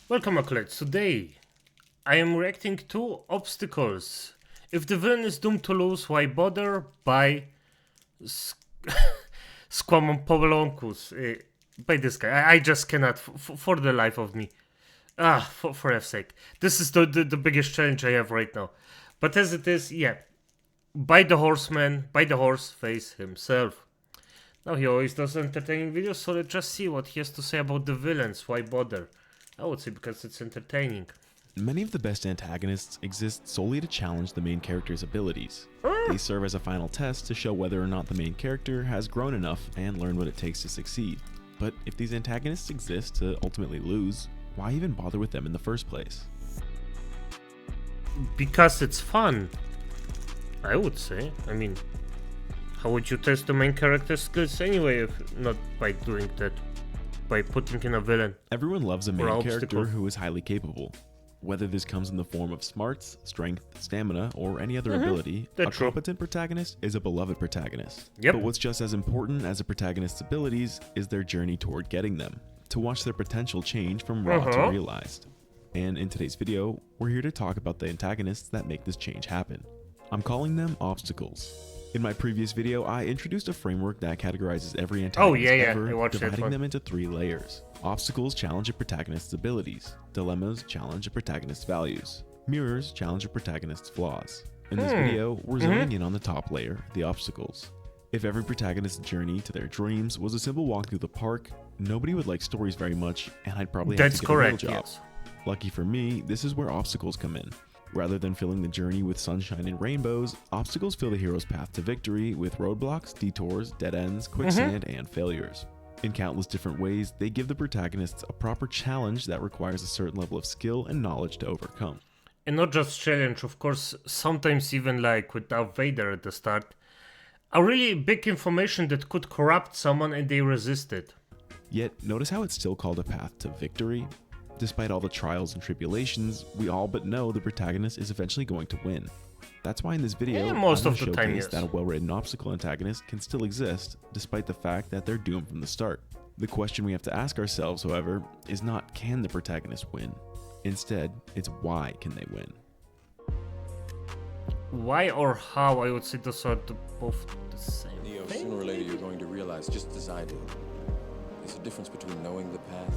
Welcome, acolytes. Today, I am reacting to obstacles. If the villain is doomed to lose, why bother? By Squamon Povelonkus. By this guy. I just cannot, for the life of me. For F's sake. This is the biggest challenge I have right now. But as it is, yeah. By the horseman, by the horse face himself. Now he always does entertaining videos, so let's just see what he has to say about the villains. Why bother? I would say because it's entertaining. Many of the best antagonists exist solely to challenge the main character's abilities. They serve as a final test to show whether or not the main character has grown enough and learned what it takes to succeed. But if these antagonists exist to ultimately lose, why even bother with them in the first place? Because it's fun, I would say. I mean, how would you test the main character's skills anyway if not by doing that? By putting in a villain. Everyone loves a main Or character obstacle. who is highly capable. Whether this comes in the form of smarts, strength, stamina, or any other ability, a That's true. competent protagonist is a beloved protagonist. Yep. But what's just as important as a protagonist's abilities is their journey toward getting them, to watch their potential change from raw to realized. And in today's video, we're here to talk about the antagonists that make this change happen. I'm calling them obstacles. In my previous video, I introduced a framework that categorizes every antagonist I ever, watched that dividing one. them into 3 layers. Obstacles challenge a protagonist's abilities. Dilemmas challenge a protagonist's values. Mirrors challenge a protagonist's flaws. In this video, we're zooming in on the top layer, the obstacles. If every protagonist's journey to their dreams was a simple walk through the park, nobody would like stories very much, and I'd probably have That's to get correct, a real job. yes. Lucky for me, this is where obstacles come in. Rather than filling the journey with sunshine and rainbows, obstacles fill the hero's path to victory with roadblocks, detours, dead ends, quicksand, and failures. In countless different ways, they give the protagonists a proper challenge that requires a certain level of skill and knowledge to overcome. And not just challenge, of course, sometimes even like with Darth Vader at the start. A really big information that could corrupt someone and they resist it. Yet, notice how it's still called a path to victory? Despite all the trials and tribulations, we all but know the protagonist is eventually going to win. That's why in this video, Most I'm of going the to time, showcase yes. that a well-written obstacle antagonist can still exist, despite the fact that they're doomed from the start. The question we have to ask ourselves, however, is not can the protagonist win? Instead, it's why can they win? Why or how, I would say those are both the same Neo, thing. sooner or later you're going to realize, just as I did, there's a difference between knowing the path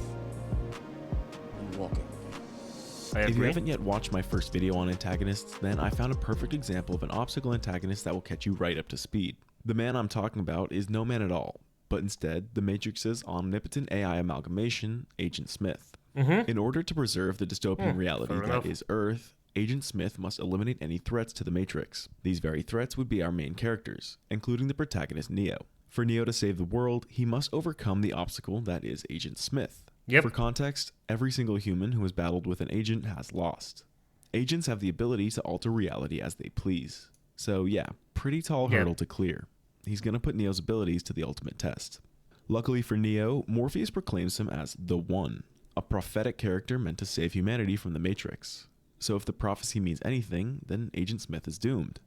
and walking the path. I If you agree. haven't yet watched my first video on antagonists, then I found a perfect example of an obstacle antagonist that will catch you right up to speed. The man I'm talking about is no man at all, but instead the Matrix's omnipotent AI amalgamation, Agent Smith. In order to preserve the dystopian reality fair that enough. is Earth, Agent Smith must eliminate any threats to the Matrix. These very threats would be our main characters, including the protagonist Neo. For Neo to save the world, he must overcome the obstacle that is Agent Smith. Yep. For context, every single human who has battled with an agent has lost. Agents have the ability to alter reality as they please. So yeah, pretty tall hurdle to clear. He's gonna put Neo's abilities to the ultimate test. Luckily for Neo, Morpheus proclaims him as the One, a prophetic character meant to save humanity from the Matrix. So if the prophecy means anything, then Agent Smith is doomed.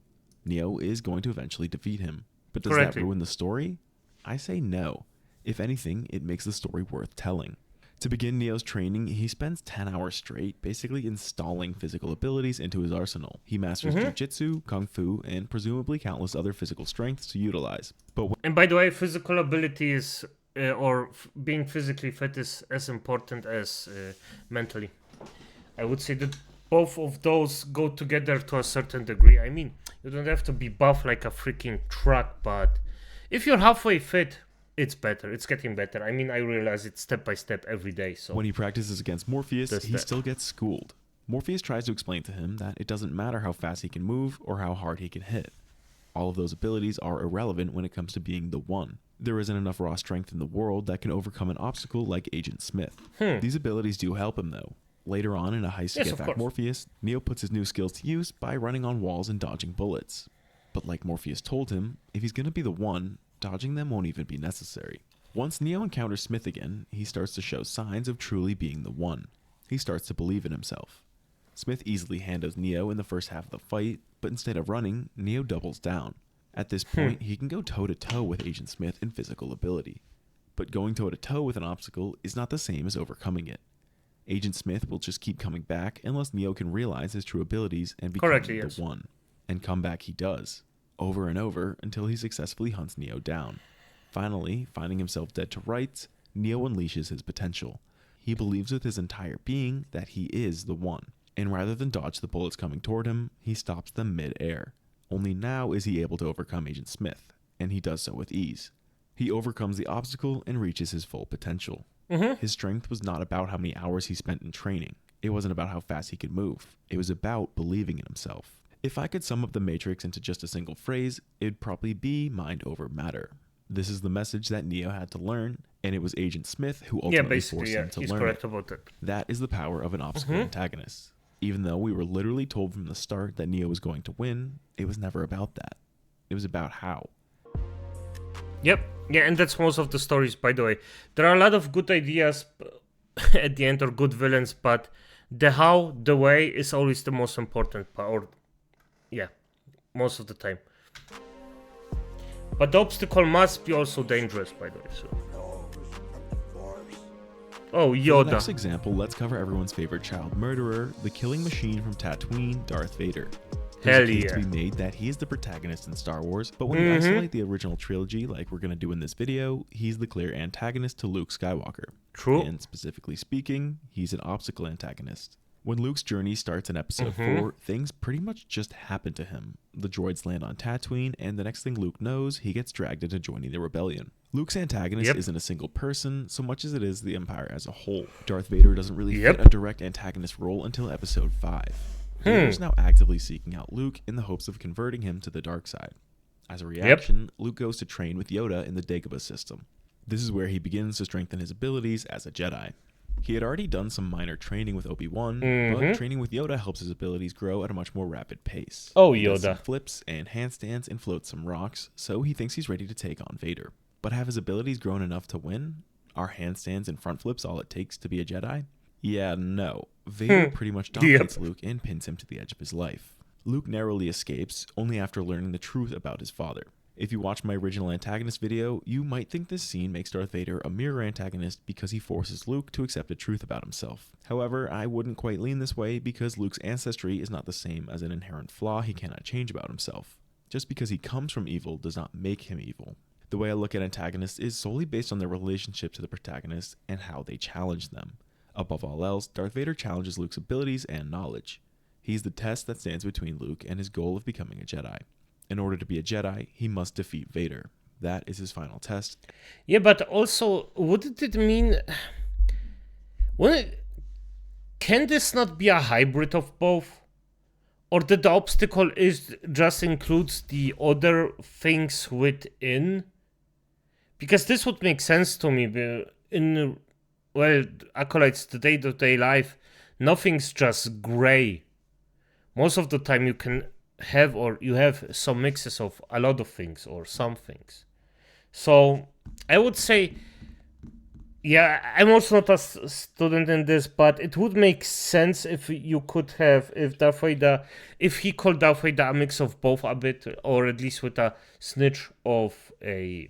Neo is going to eventually defeat him. But does Correctly. that ruin the story? I say no. If anything, it makes the story worth telling. To begin Neo's training, he spends 10 hours straight basically installing physical abilities into his arsenal. He masters jujitsu, kung fu, and presumably countless other physical strengths to utilize. But And by the way, physical ability is, being physically fit is as important as mentally. I would say that both of those go together to a certain degree. I mean, you don't have to be buff like a freaking truck, but if you're halfway fit, it's better. It's getting better. I mean, I realize it step by step every day. So when he practices against Morpheus, That's he that. still gets schooled. Morpheus tries to explain to him that it doesn't matter how fast he can move or how hard he can hit. All of those abilities are irrelevant when it comes to being the One. There isn't enough raw strength in the world that can overcome an obstacle like Agent Smith. These abilities do help him though. Later on in a heist to Yes, get of back course. Morpheus, Neo puts his new skills to use by running on walls and dodging bullets. But like Morpheus told him, if he's gonna be the One, dodging them won't even be necessary. Once Neo encounters Smith again, he starts to show signs of truly being the One. He starts to believe in himself. Smith easily handles Neo in the first half of the fight, but instead of running, Neo doubles down. At this point, he can go toe-to-toe with Agent Smith in physical ability. But going toe-to-toe with an obstacle is not the same as overcoming it. Agent Smith will just keep coming back unless Neo can realize his true abilities and become Correctly, the yes. one. And come back he does, over and over until he successfully hunts Neo down. Finally, finding himself dead to rights, Neo unleashes his potential. He believes with his entire being that he is the one, and rather than dodge the bullets coming toward him, he stops them mid-air. Only now is he able to overcome Agent Smith, and he does so with ease. He overcomes the obstacle and reaches his full potential. His strength was not about how many hours he spent in training. It wasn't about how fast he could move. It was about believing in himself. If I could sum up the Matrix into just a single phrase, it'd probably be mind over matter. This is the message that Neo had to learn, and it was Agent Smith who ultimately forced him to he's learn correct it. about that. That is the power of an obstacle antagonist. Even though we were literally told from the start that Neo was going to win, it was never about that. It was about how. Yep. Yeah, and that's most of the stories, by the way. There are a lot of good ideas at the end, or good villains, but the how, the way is always the most important part. Or, yeah, most of the time. But the obstacle must be also dangerous, by the way. So. Oh, For the Yoda. next example, let's cover everyone's favorite child murderer, the killing machine from Tatooine, Darth Vader. There's Hell a case yeah. to be made that he is the protagonist in Star Wars, but when you isolate the original trilogy like we're going to do in this video, he's the clear antagonist to Luke Skywalker. True. And specifically speaking, he's an obstacle antagonist. When Luke's journey starts in episode 4, things pretty much just happen to him. The droids land on Tatooine, and the next thing Luke knows, he gets dragged into joining the rebellion. Luke's antagonist isn't a single person, so much as it is the Empire as a whole. Darth Vader doesn't really fit a direct antagonist role until episode 5. Vader's now actively seeking out Luke in the hopes of converting him to the dark side. As a reaction, Luke goes to train with Yoda in the Dagobah system. This is where he begins to strengthen his abilities as a Jedi. He had already done some minor training with Obi-Wan, but training with Yoda helps his abilities grow at a much more rapid pace. Oh, He does some Yoda. flips and handstands and floats some rocks, so he thinks he's ready to take on Vader. But have his abilities grown enough to win? Are handstands and front flips all it takes to be a Jedi? Yeah, no. Vader pretty much dominates Luke and pins him to the edge of his life. Luke narrowly escapes, only after learning the truth about his father. If you watch my original antagonist video, you might think this scene makes Darth Vader a mirror antagonist because he forces Luke to accept the truth about himself. However, I wouldn't quite lean this way because Luke's ancestry is not the same as an inherent flaw he cannot change about himself. Just because he comes from evil does not make him evil. The way I look at antagonists is solely based on their relationship to the protagonist and how they challenge them. Above all else, Darth Vader challenges Luke's abilities and knowledge. He's the test that stands between Luke and his goal of becoming a Jedi. In order to be a Jedi, he must defeat Vader. That is his final test. Yeah, but also, wouldn't it mean... Can this not be a hybrid of both? Or that the obstacle is just includes the other things within? Because this would make sense to me. In, well, Acolytes, the day-to-day life, nothing's just gray. Most of the time you can have, or you have some mixes of a lot of things or some things. So I would say, yeah, I'm also not a student in this, but it would make sense if you could have, if Darth Vader, if he called Darth Vader a mix of both a bit, or at least with a snitch of a,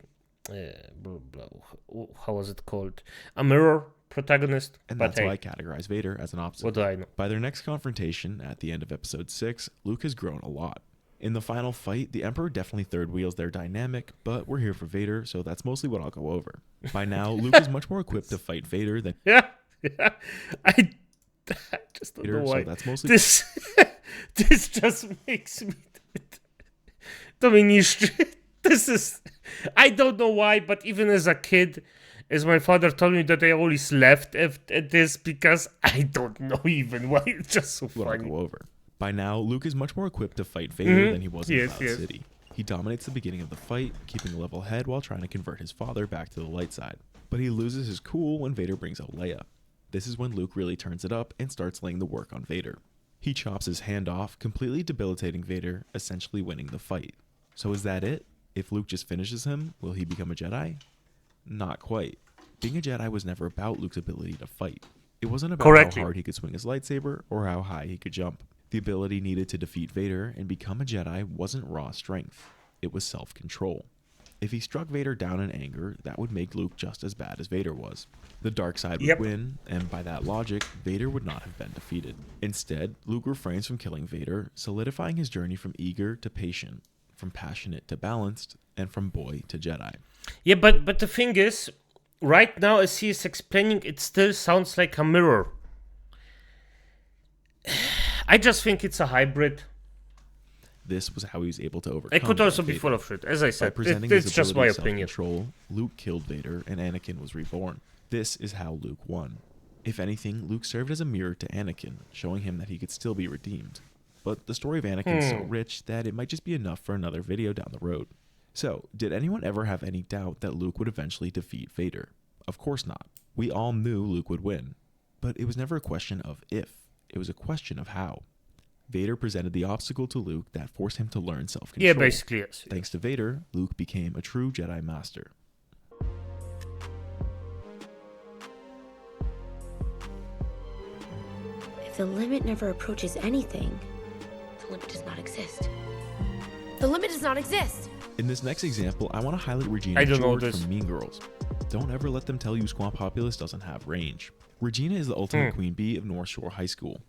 how was it called? A mirror protagonist. And But that's why I categorize Vader as an obstacle. what do I know? By their next confrontation at the end of episode 6, Luke has grown a lot. In the final fight, the Emperor definitely third wheels their dynamic, but we're here for Vader, so that's mostly what I'll go over. By now, Luke is much more equipped to fight Vader than Yeah. I just don't Vader, know why. so that's mostly This this just makes me Dominique. This is, I don't know why, but even as a kid, as my father told me, that I always laughed at this because I don't know even why. It's just so what I'll funny. go over. By now, Luke is much more equipped to fight Vader than he was in Yes, Cloud yes. City. He dominates the beginning of the fight, keeping a level head while trying to convert his father back to the light side. But he loses his cool when Vader brings out Leia. This is when Luke really turns it up and starts laying the work on Vader. He chops his hand off, completely debilitating Vader, essentially winning the fight. So is that it? If Luke just finishes him, will he become a Jedi? Not quite. Being a Jedi was never about Luke's ability to fight. It wasn't about Correctly. how hard he could swing his lightsaber or how high he could jump. The ability needed to defeat Vader and become a Jedi wasn't raw strength. It was self-control. If he struck Vader down in anger, that would make Luke just as bad as Vader was. The dark side would Yep. win, and by that logic, Vader would not have been defeated. Instead, Luke refrains from killing Vader, solidifying his journey from eager to patient, from passionate to balanced, and from boy to Jedi. Yeah, but the thing is, right now as he is explaining, it still sounds like a mirror. I just think it's a hybrid. This was how he was able to overcome. It could also be Vader. full of shit, as I By said. presenting It's his just my ability of opinion. self-control, Luke killed Vader and Anakin was reborn. This is how Luke won. If anything, Luke served as a mirror to Anakin, showing him that he could still be redeemed. But the story of Anakin is so rich that it might just be enough for another video down the road. So, did anyone ever have any doubt that Luke would eventually defeat Vader? Of course not. We all knew Luke would win. But it was never a question of if, it was a question of how. Vader presented the obstacle to Luke that forced him to learn self-control. Yeah, basically, yes. Thanks to Vader, Luke became a true Jedi Master. If the limit never approaches anything, the limit does not exist. The limit does not exist! In this next example, I want to highlight Regina I don't know George this. from Mean Girls. Don't ever let them tell you Squamp Populous doesn't have range. Regina is the ultimate queen bee of North Shore High School.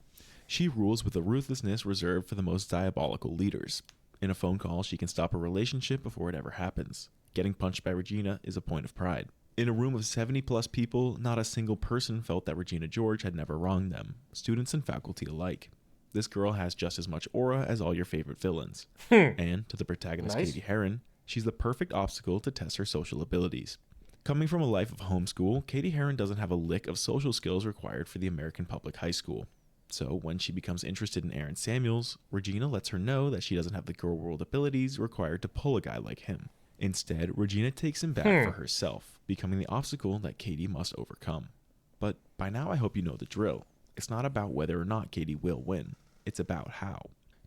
She rules with a ruthlessness reserved for the most diabolical leaders. In a phone call, she can stop a relationship before it ever happens. Getting punched by Regina is a point of pride. In a room of 70 plus people, not a single person felt that Regina George had never wronged them, students and faculty alike. This girl has just as much aura as all your favorite villains. And, to the protagonist Nice. Katie Heron, she's the perfect obstacle to test her social abilities. Coming from a life of homeschool, Katie Heron doesn't have a lick of social skills required for the American public high school. So, when she becomes interested in Aaron Samuels, Regina lets her know that she doesn't have the girl world abilities required to pull a guy like him. Instead, Regina takes him back for herself, becoming the obstacle that Katie must overcome. But by now I hope you know the drill. It's not about whether or not Katie will win. It's about how.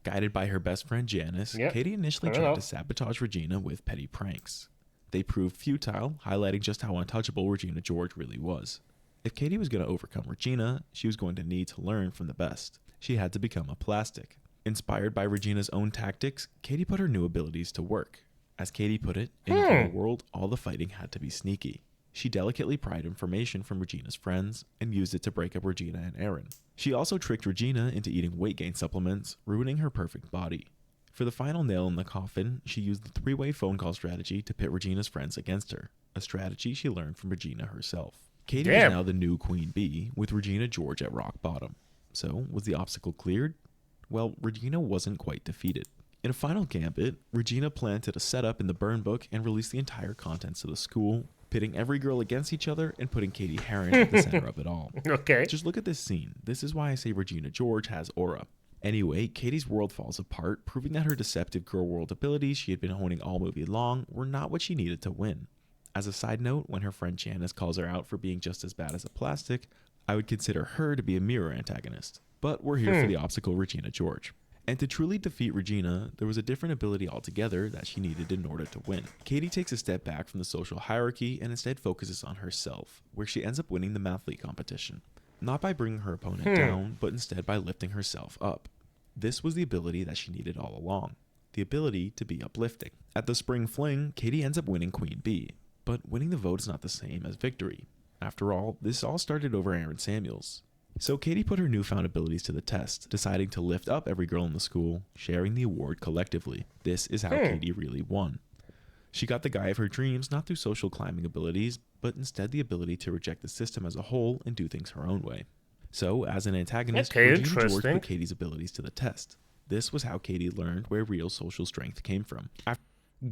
Guided by her best friend Janice, Yep. Katie initially Fair tried to enough. sabotage Regina with petty pranks. They proved futile, highlighting just how untouchable Regina George really was. If Katie was going to overcome Regina, she was going to need to learn from the best. She had to become a plastic. Inspired by Regina's own tactics, Katie put her new abilities to work. As Katie put it, in the real world, all the fighting had to be sneaky. She delicately pried information from Regina's friends and used it to break up Regina and Aaron. She also tricked Regina into eating weight gain supplements, ruining her perfect body. For the final nail in the coffin, she used the three-way phone call strategy to pit Regina's friends against her, a strategy she learned from Regina herself. Katie Damn. is now the new Queen Bee, with Regina George at rock bottom. So, was the obstacle cleared? Well, Regina wasn't quite defeated. In a final gambit, Regina planted a setup in the burn book and released the entire contents of the school, pitting every girl against each other and putting Katie Heron at the center of it all. Okay. Just look at this scene. This is why I say Regina George has aura. Anyway, Katie's world falls apart, proving that her deceptive girl world abilities she had been honing all movie long were not what she needed to win. As a side note, when her friend Janice calls her out for being just as bad as a plastic, I would consider her to be a mirror antagonist. But we're here for the obstacle Regina George. And to truly defeat Regina, there was a different ability altogether that she needed in order to win. Katie takes a step back from the social hierarchy and instead focuses on herself, where she ends up winning the Mathlete competition. Not by bringing her opponent down, but instead by lifting herself up. This was the ability that she needed all along. The ability to be uplifting. At the Spring Fling, Katie ends up winning Queen Bee. But winning the vote is not the same as victory. After all, this all started over Aaron Samuels. So Katie put her newfound abilities to the test, deciding to lift up every girl in the school, sharing the award collectively. This is how Katie really won. She got the guy of her dreams not through social climbing abilities, but instead the ability to reject the system as a whole and do things her own way. So, as an antagonist, Okay, Regina George interesting. put Katie's abilities to the test. This was how Katie learned where real social strength came from.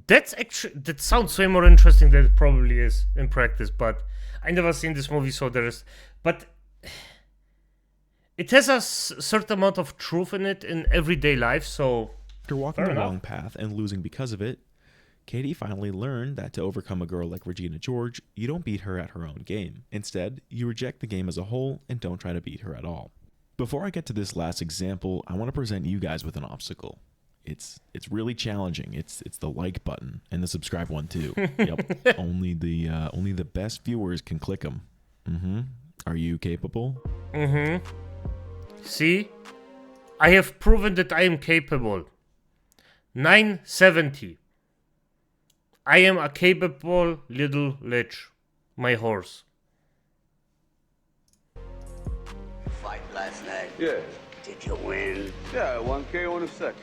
That sounds way more interesting than it probably is in practice, but I never seen this movie, so but it has a certain amount of truth in it in everyday life, so After walking Fair the enough. wrong path and losing because of it, Katie finally learned that to overcome a girl like Regina George, you don't beat her at her own game. Instead, you reject the game as a whole and don't try to beat her at all. Before I get to this last example, I want to present you guys with an obstacle. It's really challenging. It's the like button and the subscribe one too. Yep. Only the best viewers can click them. Are you capable? see, I have proven that I am capable. 970. I am a capable little lich. My horse. Fight last night? Yeah. Did you win? Yeah, 1K on a second.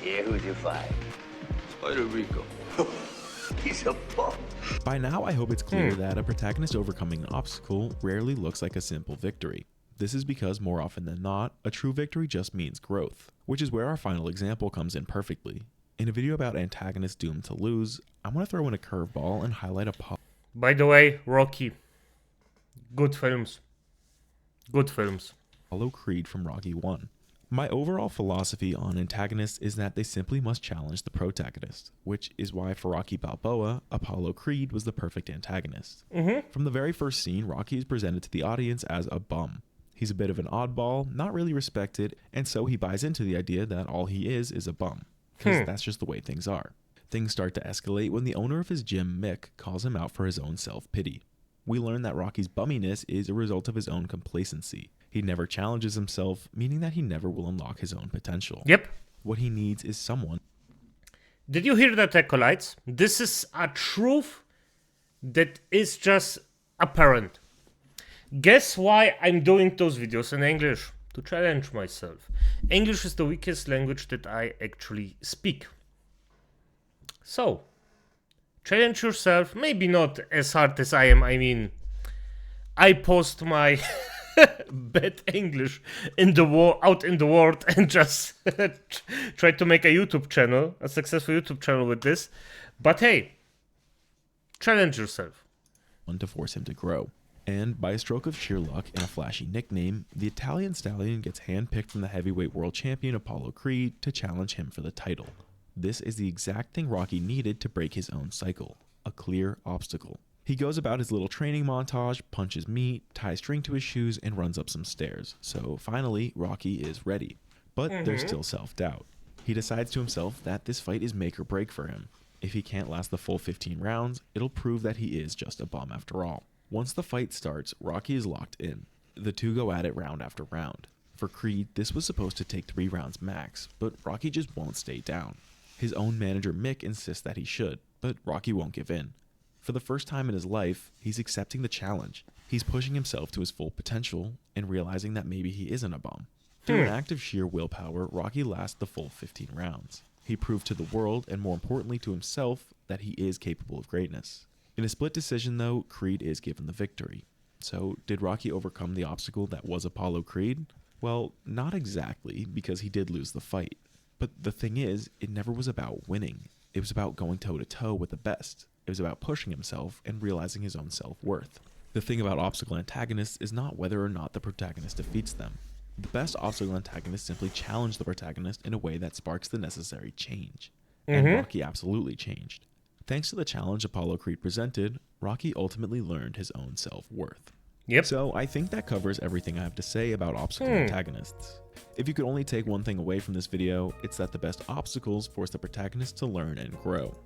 Yeah, who'd you fight? Spider Rico. He's a bum. By now, I hope it's clear that a protagonist overcoming an obstacle rarely looks like a simple victory. This is because more often than not, a true victory just means growth, which is where our final example comes in perfectly. In a video about antagonists doomed to lose, I want to throw in a curveball and highlight By the way, Rocky. Good films. Good films. Apollo Creed from Rocky 1. My overall philosophy on antagonists is that they simply must challenge the protagonist, which is why for Rocky Balboa, Apollo Creed was the perfect antagonist. From the very first scene, Rocky is presented to the audience as a bum. He's a bit of an oddball, not really respected, and so he buys into the idea that all he is a bum. Because that's just the way things are. Things start to escalate when the owner of his gym, Mick, calls him out for his own self-pity. We learn that Rocky's bumminess is a result of his own complacency. He never challenges himself, meaning that he never will unlock his own potential. Yep. What he needs is someone. Did you hear that, Acolytes? This is a truth that is just apparent. Guess why I'm doing those videos in English? To challenge myself. English is the weakest language that I actually speak. So, challenge yourself. Maybe not as hard as I am. I mean, I post my bad English out in the world and just try to make a YouTube channel, a successful YouTube channel with this. But hey, challenge yourself. To force him to grow. And by a stroke of sheer luck and a flashy nickname, the Italian stallion gets handpicked from the heavyweight world champion Apollo Creed to challenge him for the title. This is the exact thing Rocky needed to break his own cycle, a clear obstacle. He goes about his little training montage, punches meat, ties string to his shoes, and runs up some stairs. So finally, Rocky is ready. But there's still self-doubt. He decides to himself that this fight is make or break for him. If he can't last the full 15 rounds, it'll prove that he is just a bum after all. Once the fight starts, Rocky is locked in. The two go at it round after round. For Creed, this was supposed to take 3 rounds max, but Rocky just won't stay down. His own manager Mick insists that he should, but Rocky won't give in. For the first time in his life, he's accepting the challenge. He's pushing himself to his full potential and realizing that maybe he isn't a bum. Through an act of sheer willpower, Rocky lasts the full 15 rounds. He proved to the world, and more importantly to himself, that he is capable of greatness. In a split decision, though, Creed is given the victory. So, did Rocky overcome the obstacle that was Apollo Creed? Well, not exactly, because he did lose the fight. But the thing is, it never was about winning. It was about going toe-to-toe with the best. It was about pushing himself and realizing his own self-worth. The thing about obstacle antagonists is not whether or not the protagonist defeats them. The best obstacle antagonists simply challenge the protagonist in a way that sparks the necessary change. And Rocky absolutely changed. Thanks to the challenge Apollo Creed presented, Rocky ultimately learned his own self-worth. Yep. So I think that covers everything I have to say about obstacle antagonists. If you could only take one thing away from this video, it's that the best obstacles force the protagonist to learn and grow.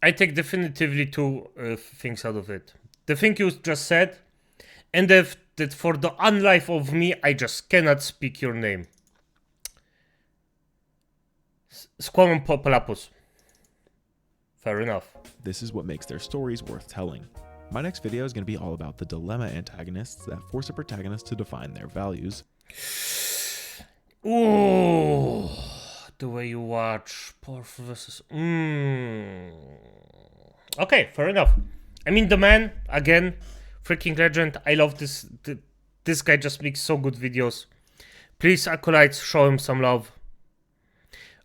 I take definitively 2 things out of it. The thing you just said, and that for the unlife of me, I just cannot speak your name. Squamon Popolapus. Fair enough. This is what makes their stories worth telling. My next video is going to be all about the dilemma antagonists that force a protagonist to define their values. Ooh, the way you watch Porf versus. Okay, fair enough. I mean, the man, again, freaking legend. I love this. This guy just makes so good videos. Please, Acolytes, show him some love.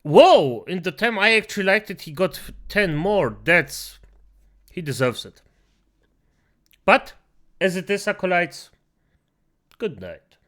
Whoa! In the time I actually liked it, he got 10 more. He deserves it. But, as it is, Acolytes, good night.